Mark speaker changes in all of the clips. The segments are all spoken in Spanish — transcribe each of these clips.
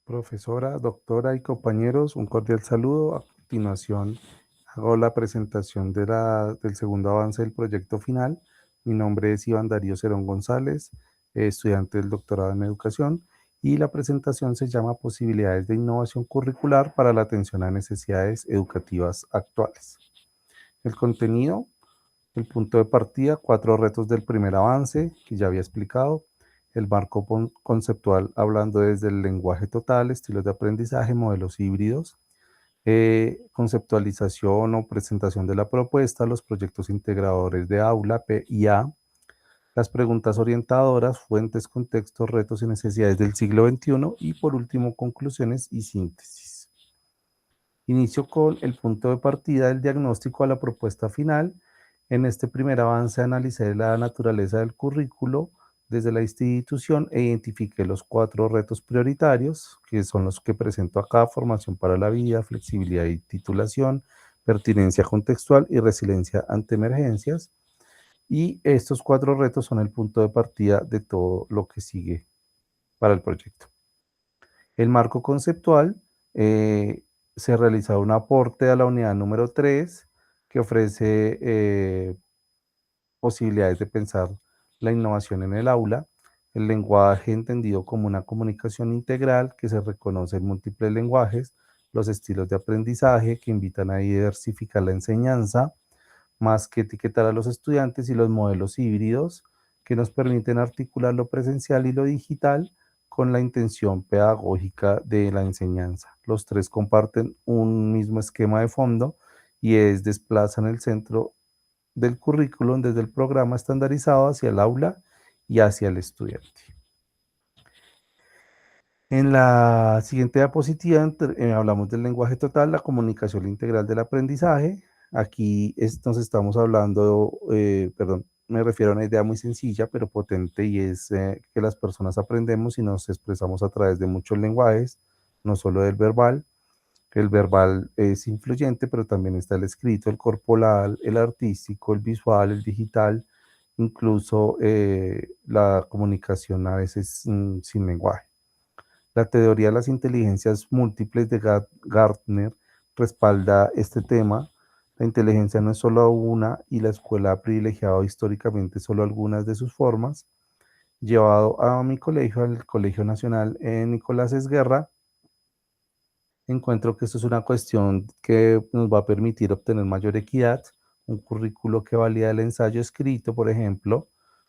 Speaker 1: Profesora, doctora y compañeros, un cordial saludo. A continuación, hago la presentación del segundo avance del proyecto final. Mi nombre es Iván Darío Cerón González, estudiante del doctorado en educación, y la presentación se llama Posibilidades de innovación curricular para la atención a necesidades educativas actuales. El contenido, el punto de partida, 4 retos del primer avance, que ya había explicado. El marco conceptual, hablando desde el lenguaje total, estilos de aprendizaje, modelos híbridos. Conceptualización o presentación de la propuesta, los proyectos integradores de aula, PIA. Las preguntas orientadoras, fuentes, contextos, retos y necesidades del siglo XXI. Y por último, conclusiones y síntesis. Inicio con el punto de partida del diagnóstico a la propuesta final. En este primer avance analicé la naturaleza del currículo desde la institución e identifiqué los 4 retos prioritarios, que son los que presento acá: formación para la vida, flexibilidad y titulación, pertinencia contextual y resiliencia ante emergencias. Y estos 4 retos son el punto de partida de todo lo que sigue para el proyecto. El marco conceptual, se realiza un aporte a la unidad número 3 que ofrece posibilidades de pensar la innovación en el aula, el lenguaje entendido como una comunicación integral que se reconoce en múltiples lenguajes, los estilos de aprendizaje que invitan a diversificar la enseñanza, más que etiquetar a los estudiantes, y los modelos híbridos que nos permiten articular lo presencial y lo digital con la intención pedagógica de la enseñanza. Los 3 comparten un mismo esquema de fondo y desplazan el centro del currículum desde el programa estandarizado hacia el aula y hacia el estudiante. En la siguiente diapositiva hablamos del lenguaje total, la comunicación integral del aprendizaje. Aquí nos estamos hablando, me refiero a una idea muy sencilla pero potente, y es que las personas aprendemos y nos expresamos a través de muchos lenguajes, no solo del verbal. El verbal es influyente, pero también está el escrito, el corporal, el artístico, el visual, el digital, incluso la comunicación a veces sin lenguaje. La teoría de las inteligencias múltiples de Gartner respalda este tema. La inteligencia no es solo una, y la escuela ha privilegiado históricamente solo algunas de sus formas. Llevado a mi colegio, al Colegio Nacional Nicolás Esguerra, encuentro que esto es una cuestión que nos va a permitir obtener mayor equidad. Un currículo que valida el ensayo escrito, por ejemplo,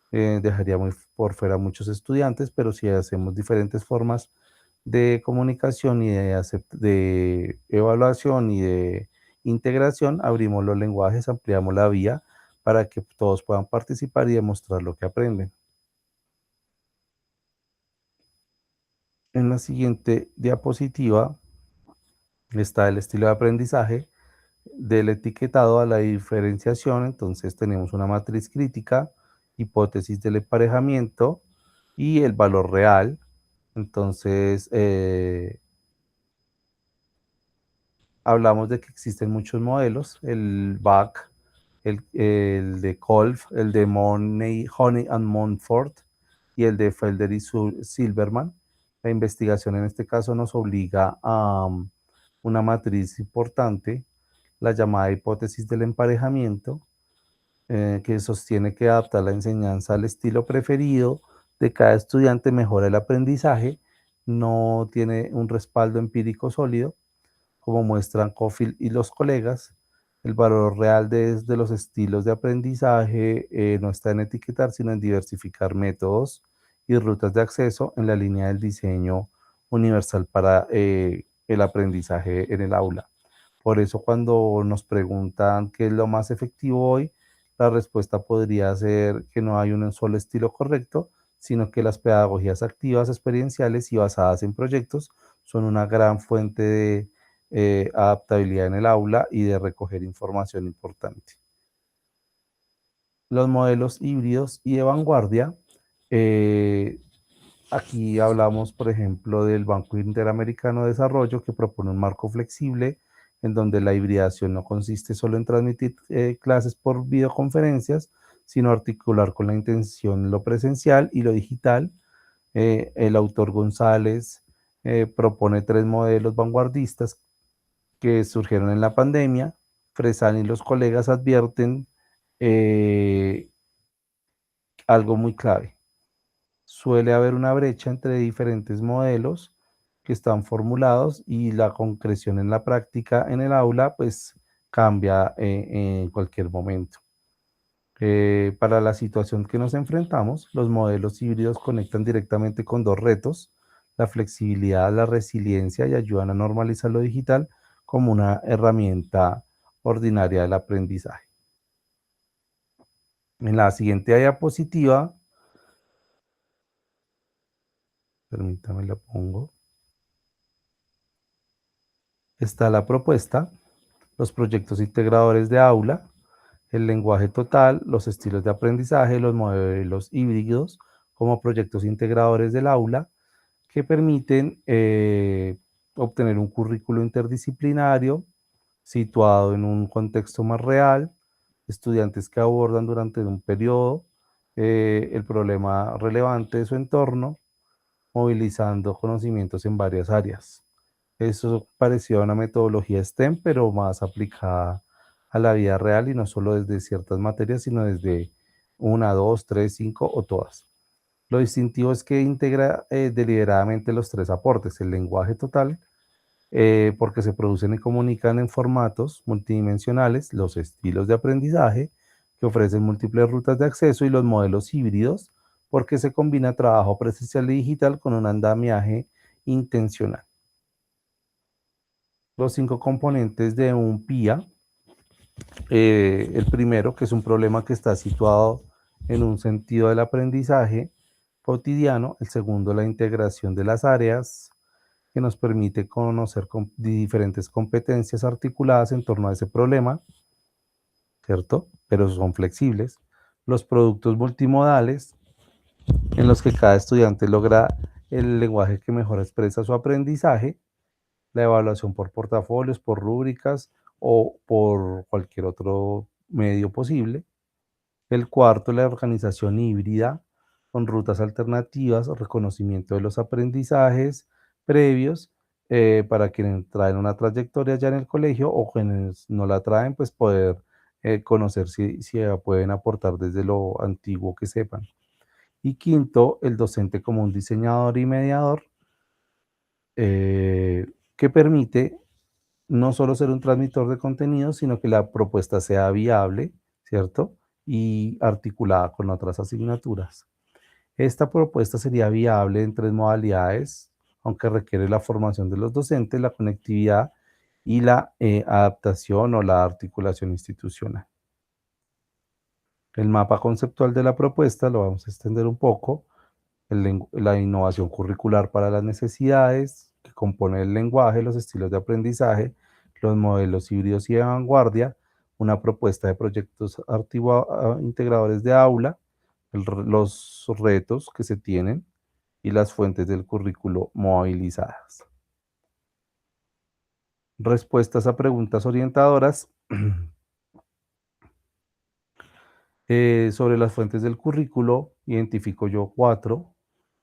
Speaker 1: dejaría por fuera a muchos estudiantes, pero si hacemos diferentes formas de comunicación y de evaluación y de integración, abrimos los lenguajes, ampliamos la vía para que todos puedan participar y demostrar lo que aprenden. En la siguiente diapositiva está el estilo de aprendizaje, del etiquetado a la diferenciación. Entonces tenemos una matriz crítica, hipótesis del emparejamiento y el valor real. Entonces, hablamos de que existen muchos modelos: el BAC, el de Kolb, el de Honey and Montfort y el de Felder y Silverman. La investigación en este caso nos obliga a una matriz importante, la llamada hipótesis del emparejamiento, que sostiene que adaptar la enseñanza al estilo preferido de cada estudiante mejora el aprendizaje. No tiene un respaldo empírico sólido, como muestran Cofield y los colegas. El valor real de los estilos de aprendizaje no está en etiquetar, sino en diversificar métodos y rutas de acceso en la línea del diseño universal para el aprendizaje en el aula. Por eso, cuando nos preguntan qué es lo más efectivo hoy, la respuesta podría ser que no hay un solo estilo correcto, sino que las pedagogías activas, experienciales y basadas en proyectos son una gran fuente de adaptabilidad en el aula y de recoger información importante. Los modelos híbridos y de vanguardia. eh, Aquí hablamos, por ejemplo, del Banco Interamericano de Desarrollo, que propone un marco flexible en donde la hibridación no consiste solo en transmitir clases por videoconferencias, sino articular con la intención lo presencial y lo digital. El autor González propone 3 modelos vanguardistas que surgieron en la pandemia. Fresán y los colegas advierten algo muy clave. Suele haber una brecha entre diferentes modelos que están formulados y la concreción en la práctica en el aula pues cambia en cualquier momento. Para la situación que nos enfrentamos, los modelos híbridos conectan directamente con dos retos: la flexibilidad, la resiliencia, y ayudan a normalizar lo digital como una herramienta ordinaria del aprendizaje. En la siguiente diapositiva, permítame la pongo, está la propuesta, los proyectos integradores de aula, el lenguaje total, los estilos de aprendizaje, los modelos híbridos como proyectos integradores del aula, que permiten obtener un currículo interdisciplinario situado en un contexto más real, estudiantes que abordan durante un periodo el problema relevante de su entorno, movilizando conocimientos en varias áreas. Eso parecía una metodología STEM, pero más aplicada a la vida real y no solo desde ciertas materias, sino desde una, dos, tres, cinco o todas. Lo distintivo es que integra deliberadamente los tres aportes: el lenguaje total, porque se producen y comunican en formatos multidimensionales; los estilos de aprendizaje, que ofrecen múltiples rutas de acceso; y los modelos híbridos, porque se combina trabajo presencial y digital con un andamiaje intencional. Los 5 componentes de un PIA. El primero, que es un problema que está situado en un sentido del aprendizaje cotidiano. El segundo, la integración de las áreas, que nos permite conocer diferentes competencias articuladas en torno a ese problema, ¿cierto? Pero son flexibles. Los productos multimodales, en los que cada estudiante logra el lenguaje que mejor expresa su aprendizaje. La evaluación por portafolios, por rúbricas o por cualquier otro medio posible. El cuarto, la organización híbrida, con rutas alternativas, reconocimiento de los aprendizajes previos para quienes traen una trayectoria ya en el colegio, o quienes no la traen, pues poder conocer si pueden aportar desde lo antiguo que sepan. Y quinto, el docente como un diseñador y mediador que permite no solo ser un transmisor de contenido, sino que la propuesta sea viable, ¿cierto? Y articulada con otras asignaturas. Esta propuesta sería viable en 3 modalidades, aunque requiere la formación de los docentes, la conectividad y la adaptación o la articulación institucional. El mapa conceptual de la propuesta lo vamos a extender un poco. La innovación curricular para las necesidades, que compone el lenguaje, los estilos de aprendizaje, los modelos híbridos y de vanguardia, una propuesta de proyectos integradores de aula, los retos que se tienen y las fuentes del currículo movilizadas. Respuestas a preguntas orientadoras. Sobre las fuentes del currículo, identifico yo 4: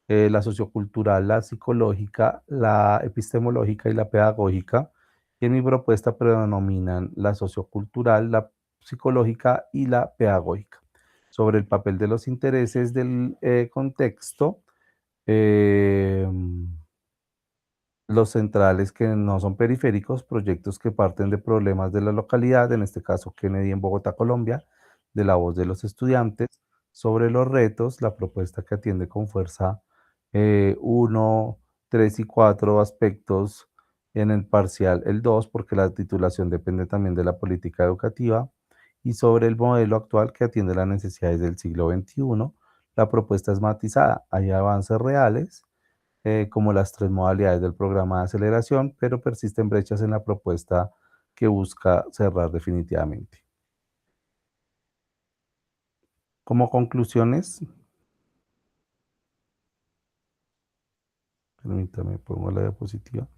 Speaker 1: la sociocultural, la psicológica, la epistemológica y la pedagógica. Y en mi propuesta predominan la sociocultural, la psicológica y la pedagógica. Sobre el papel de los intereses del contexto, eh, los centrales que no son periféricos, proyectos que parten de problemas de la localidad, en este caso Kennedy en Bogotá, Colombia, de la voz de los estudiantes. Sobre los retos, la propuesta que atiende con fuerza 1, 3 y 4 aspectos; en el parcial el 2, porque la titulación depende también de la política educativa. Y sobre el modelo actual, que atiende las necesidades del siglo XXI, la propuesta es matizada. Hay avances reales, como las 3 modalidades del programa de aceleración, pero persisten brechas en la propuesta que busca cerrar definitivamente. Como conclusiones, permítame, pongo la diapositiva.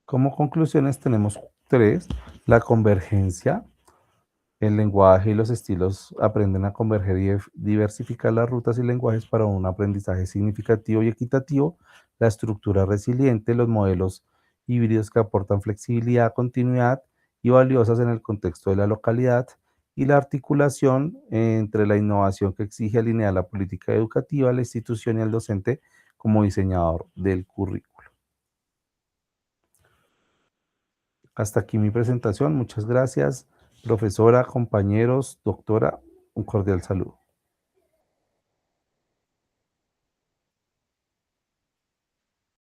Speaker 1: Como conclusiones tenemos 3: la convergencia, El lenguaje y los estilos aprenden a converger y diversificar las rutas y lenguajes para un aprendizaje significativo y equitativo. La estructura resiliente, los modelos híbridos que aportan flexibilidad, continuidad y valiosas en el contexto de la localidad, y la articulación entre la innovación que exige alinear la política educativa, la institución y el docente como diseñador del currículo. Hasta aquí mi presentación. Muchas gracias, profesora, compañeros, doctora. Un cordial saludo.